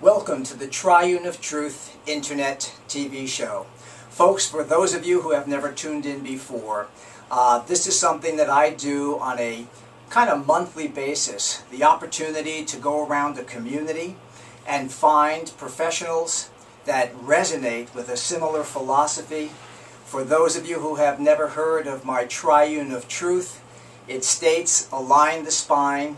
Welcome to the Triune of Truth Internet TV show. Folks, for those of you who have never tuned in before, this is something that I do on a kind of monthly basis. The opportunity to go around the community and find professionals that resonate with a similar philosophy. For those of you who have never heard of my Triune of Truth, it states, align the spine,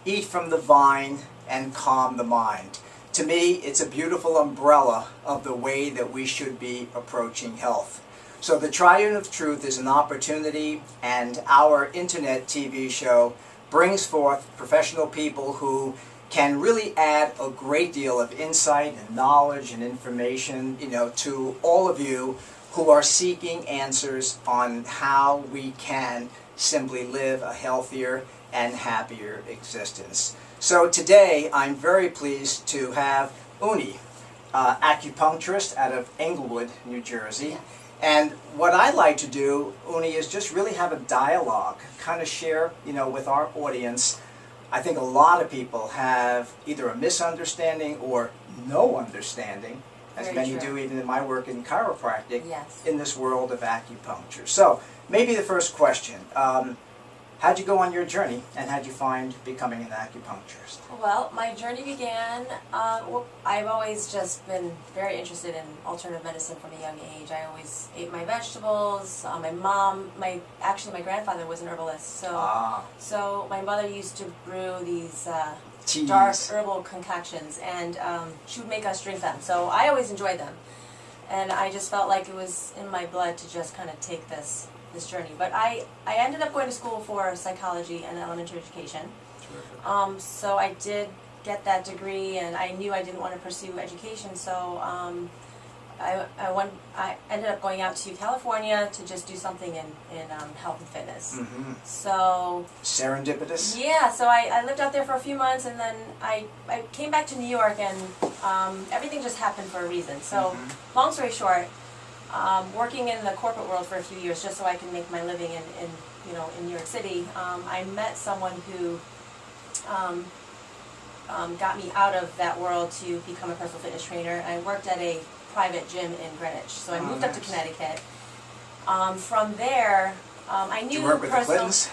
eat from the vine, and calm the mind. To me, it's a beautiful umbrella of the way that we should be approaching health. So the Triune of Truth is an opportunity, and our internet TV show brings forth professional people who can really add a great deal of insight and knowledge and information, to all of you who are seeking answers on how we can simply live a healthier and happier existence. So today I'm very pleased to have UNE, acupuncturist out of Englewood, New Jersey. And what I like to do, UNE, is just really have a dialogue, kind of share, with our audience. I think a lot of people have either a misunderstanding or no understanding, as Very many true. do even in my work in chiropractic, Yes. in this world of acupuncture. So maybe the first question, how'd you go on your journey, and how'd you find becoming an acupuncturist? Well, my journey began, I've always just been very interested in alternative medicine from a young age. I always ate my vegetables. My grandfather was an herbalist, so my mother used to brew these Teas. dark herbal concoctions, and she would make us drink them. So I always enjoyed them, and I just felt like it was in my blood to just kind of take this journey. But I ended up going to school for psychology and elementary education. So I did get that degree, and I knew I didn't want to pursue education, so I ended up going out to California to just do something in health and fitness. Mm-hmm. So Serendipitous? yeah, so I lived out there for a few months, and then I came back to New York, and everything just happened for a reason. So long story short, working in the corporate world for a few years just so I could make my living in New York City, I met someone who got me out of that world to become a personal fitness trainer. I worked at a private gym in Greenwich, so I moved up to Connecticut. From there, I knew Did you work with the Clintons?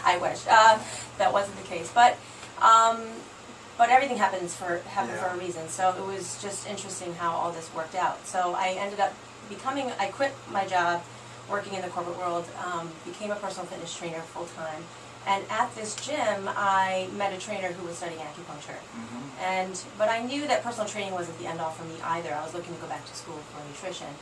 I wish that wasn't the case, but everything happened for a reason. So it was just interesting how all this worked out. So I ended up I quit my job working in the corporate world, became a personal fitness trainer full time. And at this gym, I met a trainer who was studying acupuncture. But I knew that personal training wasn't the end all for me either. I was looking to go back to school for nutrition.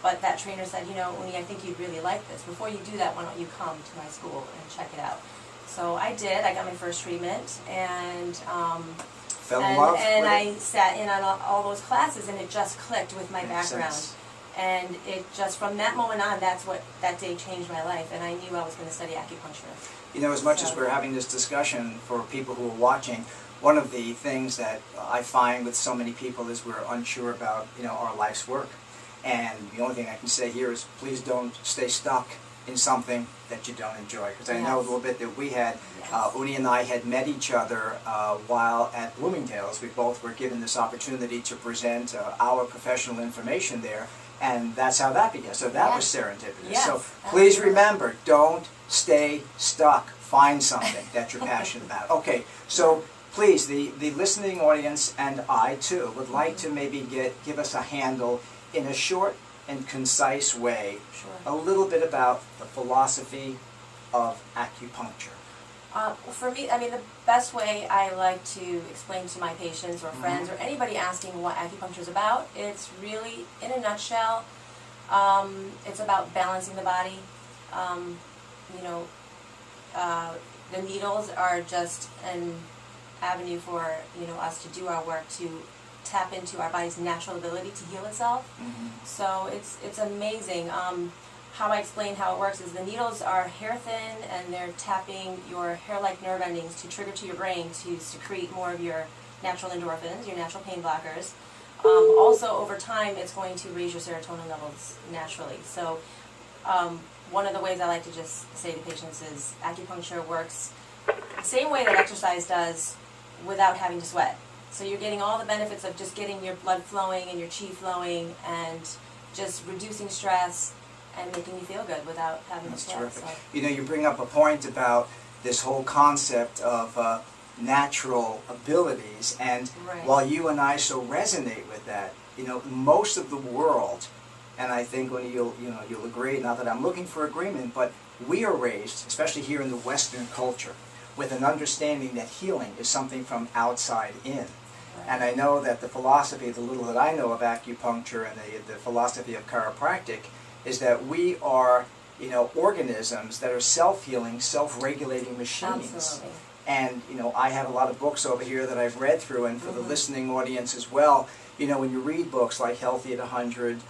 But that trainer said, Uni, I think you'd really like this. Before you do that, why don't you come to my school and check it out? So I did. I got my first treatment, and Fell in love and with I it? sat in on all those classes, and it just clicked with my Makes background. sense. And it just, from that moment on, that day changed my life, and I knew I was going to study acupuncture. As much as we're having this discussion for people who are watching, one of the things that I find with so many people is we're unsure about, our life's work. And the only thing I can say here is please don't stay stuck in something that you don't enjoy. Because I know a little bit that we had, Uni and I had met each other while at Bloomingdale's. We both were given this opportunity to present our professional information there. And that's how that began. So that was serendipitous. Yes, so please absolutely. remember, don't stay stuck. Find something that you're passionate about. Okay, so please, the listening audience and I too would like to maybe give us a handle in a short and concise way, a little bit about the philosophy of acupuncture. For me, the best way I like to explain to my patients or friends or anybody asking what acupuncture is about, it's really, in a nutshell, it's about balancing the body. The needles are just an avenue for us to do our work, to tap into our body's natural ability to heal itself. So it's amazing. How I explain how it works is the needles are hair thin, and they're tapping your hair-like nerve endings to trigger to your brain to secrete more of your natural endorphins, your natural pain blockers. Also, over time, it's going to raise your serotonin levels naturally. So one of the ways I like to just say to patients is acupuncture works the same way that exercise does without having to sweat. So you're getting all the benefits of just getting your blood flowing and your chi flowing and just reducing stress and making you feel good without having to sweat. Terrific. So. You know, you bring up a point about this whole concept of natural abilities, and Right. while you and I so resonate with that, you know, most of the world, and I think when you'll agree, not that I'm looking for agreement, but we are raised, especially here in the Western culture, with an understanding that healing is something from outside in. And I know that the philosophy, the little that I know of acupuncture and the philosophy of chiropractic, is that we are, you know, organisms that are self-healing, self-regulating machines. Absolutely. And, you know, I have a lot of books over here that I've read through, and for the listening audience as well, you know, when you read books like Healthy at 100,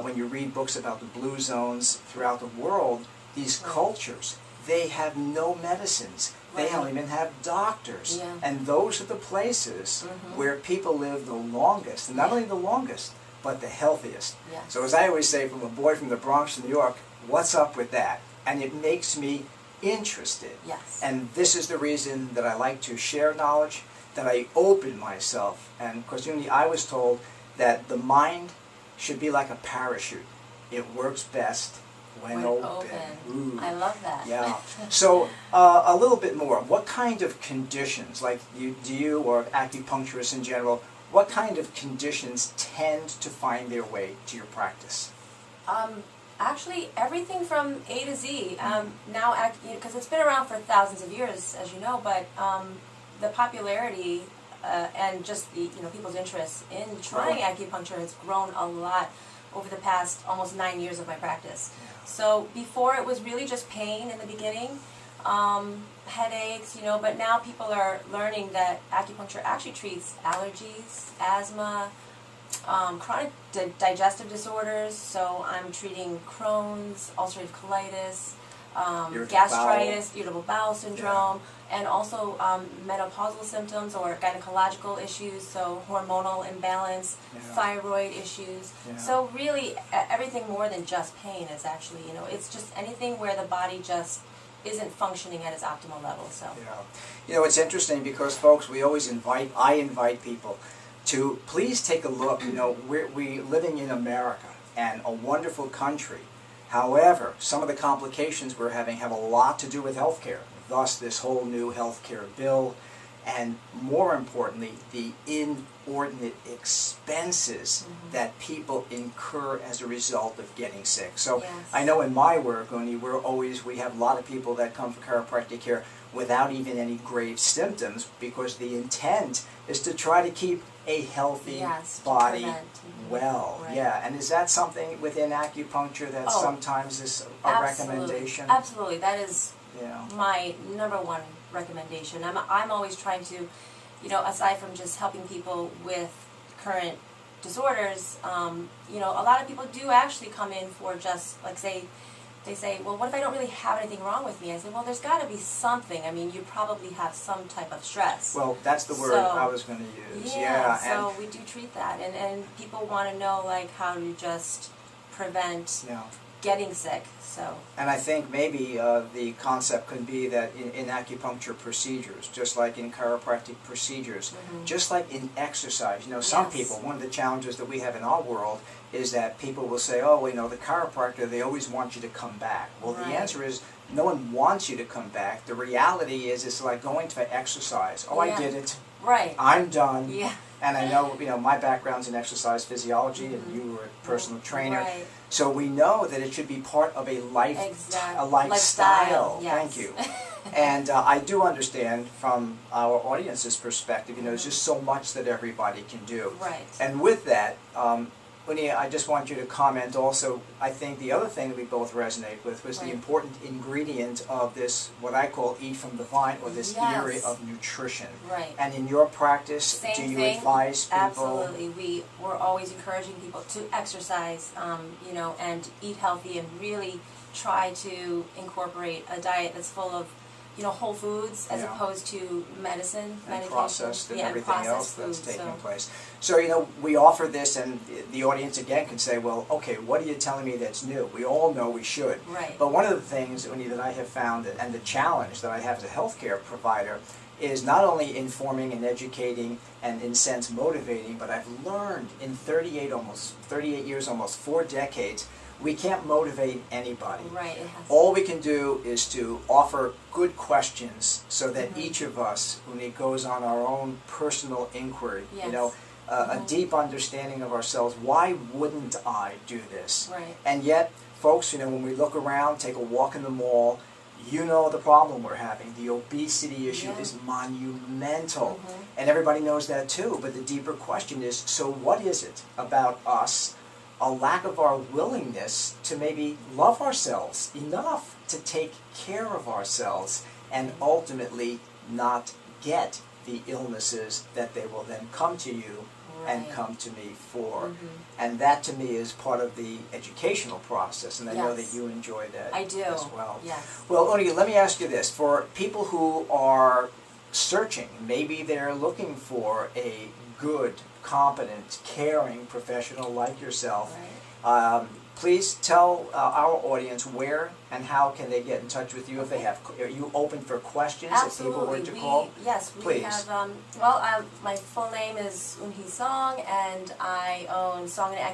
when you read books about the blue zones throughout the world, these cultures, they have no medicines. They Right. don't even have doctors. Yeah. And those are the places where people live the longest. And not only the longest, but the healthiest. Yes. So as I always say, from a boy from the Bronx, New York, what's up with that? And it makes me interested. Yes. And this is the reason that I like to share knowledge, that I open myself. And of course, I was told that the mind should be like a parachute. It works best when open. Ooh. I love that. Yeah. So a little bit more. What kind of conditions, like you or acupuncturists in general, what kind of conditions tend to find their way to your practice? Actually, everything from A to Z. Now, because it's been around for thousands of years, as you know, but the popularity and just the people's interest in trying acupuncture has grown a lot over the past almost 9 years of my practice. So before it was really just pain in the beginning, headaches, but now people are learning that acupuncture actually treats allergies, asthma, chronic digestive disorders. So I'm treating Crohn's, ulcerative colitis, gastritis, irritable bowel syndrome, and also menopausal symptoms or gynecological issues, so hormonal imbalance, thyroid issues. So really everything more than just pain is actually, it's just anything where the body just isn't functioning at its optimal level. So it's interesting because, folks, I invite people to please take a look. We're living in America, and a wonderful country. However, some of the complications we're having have a lot to do with healthcare. Thus, this whole new healthcare bill, and more importantly, the inordinate expenses that people incur as a result of getting sick. So I know in my work, we have a lot of people that come for chiropractic care without even any grave symptoms, because the intent is to try to keep a healthy body well. Right. Yeah, and is that something within acupuncture that sometimes is a recommendation? Absolutely, that is my #1 recommendation. I'm always trying to, aside from just helping people with current disorders, a lot of people do actually come in for just, they say, well, what if I don't really have anything wrong with me? I say, well, there's got to be something. I mean, you probably have some type of stress. Well, that's the word I was going to use. So we do treat that. And people want to know, how to just prevent getting sick. So. And I think maybe the concept could be that in acupuncture procedures, just like in chiropractic procedures, just like in exercise, some people, one of the challenges that we have in our world is that people will say, the chiropractor, they always want you to come back. Well, the answer is no one wants you to come back. The reality is it's like going to exercise. I did it. Right. I'm done. Yeah. And I know, my background's in exercise physiology, and you were a personal trainer. Right. So we know that it should be part of a lifestyle. Yes. Thank you. And I do understand from our audience's perspective, there's just so much that everybody can do. Right. And with that, Uni, I just want you to comment also. I think the other thing that we both resonate with was the important ingredient of this, what I call eat from the vine, or this area of nutrition. Right. And in your practice, do you advise people? Absolutely. We're always encouraging people to exercise, and eat healthy, and really try to incorporate a diet that's full of, whole foods as opposed to medicine, and medication, processed and everything else that's food, taking place. So, we offer this, and the audience again can say, well, okay, what are you telling me that's new? We all know we should. Right. But one of the things, Uni, that I have found, and the challenge that I have as a healthcare provider, is not only informing and educating and, in a sense, motivating, but I've learned in 38 years, almost 4 decades, we can't motivate anybody. Right. All we can do is to offer good questions so that each of us, when it goes on our own personal inquiry, Yes. A deep understanding of ourselves. Why wouldn't I do this? Right. And yet, folks, when we look around, take a walk in the mall, the problem we're having. The obesity issue is monumental. And everybody knows that too. But the deeper question is, so what is it about us, a lack of our willingness to maybe love ourselves enough to take care of ourselves and ultimately not get the illnesses that they will then come to you and come to me for. And that to me is part of the educational process, and I know that you enjoy that I do. as well. Yes. Well, Oni, let me ask you this. For people who are searching, maybe they're looking for a good, competent, caring professional like yourself, please tell our audience where and how can they get in touch with you if they have. Are you open for questions if people were to call? Yes, we have. My full name is Unhee Song, and I own Song and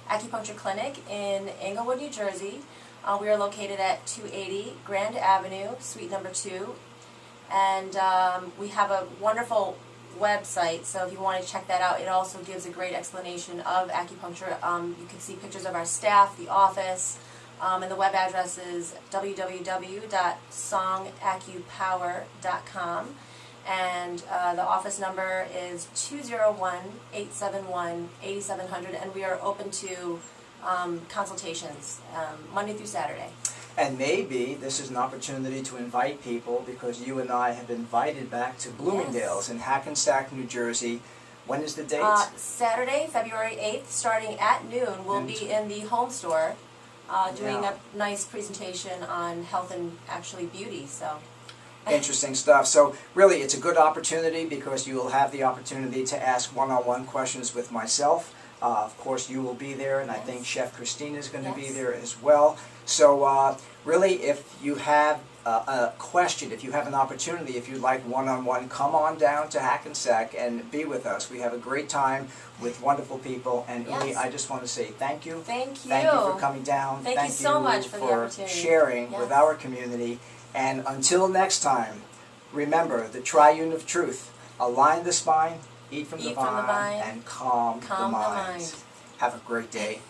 Acupuncture Clinic in Englewood, New Jersey. We are located at 280 Grand Avenue, Suite number 2, and we have a wonderful website, so if you want to check that out, it also gives a great explanation of acupuncture. You can see pictures of our staff, the office, and the web address is www.songacupower.com, and the office number is 201-871-8700, and we are open to consultations Monday through Saturday. And maybe this is an opportunity to invite people, because you and I have been invited back to Bloomingdale's in Hackensack, New Jersey. When is the date? Saturday, February 8th, starting at noon. We'll be in the home store doing a nice presentation on health and actually beauty. So interesting stuff. So really it's a good opportunity, because you will have the opportunity to ask one-on-one questions with myself. Of course, you will be there, and I think Chef Christina is going to be there as well. So really, if you have a question, if you have an opportunity, if you'd like one-on-one, come on down to Hackensack and be with us. We have a great time with wonderful people. And Uli, I just want to say thank you. Thank you. Thank you for coming down. Thank you so much for the opportunity. Sharing with our community. And until next time, remember the triune of truth. Align the spine, eat from the vine, and calm the mind. Have a great day.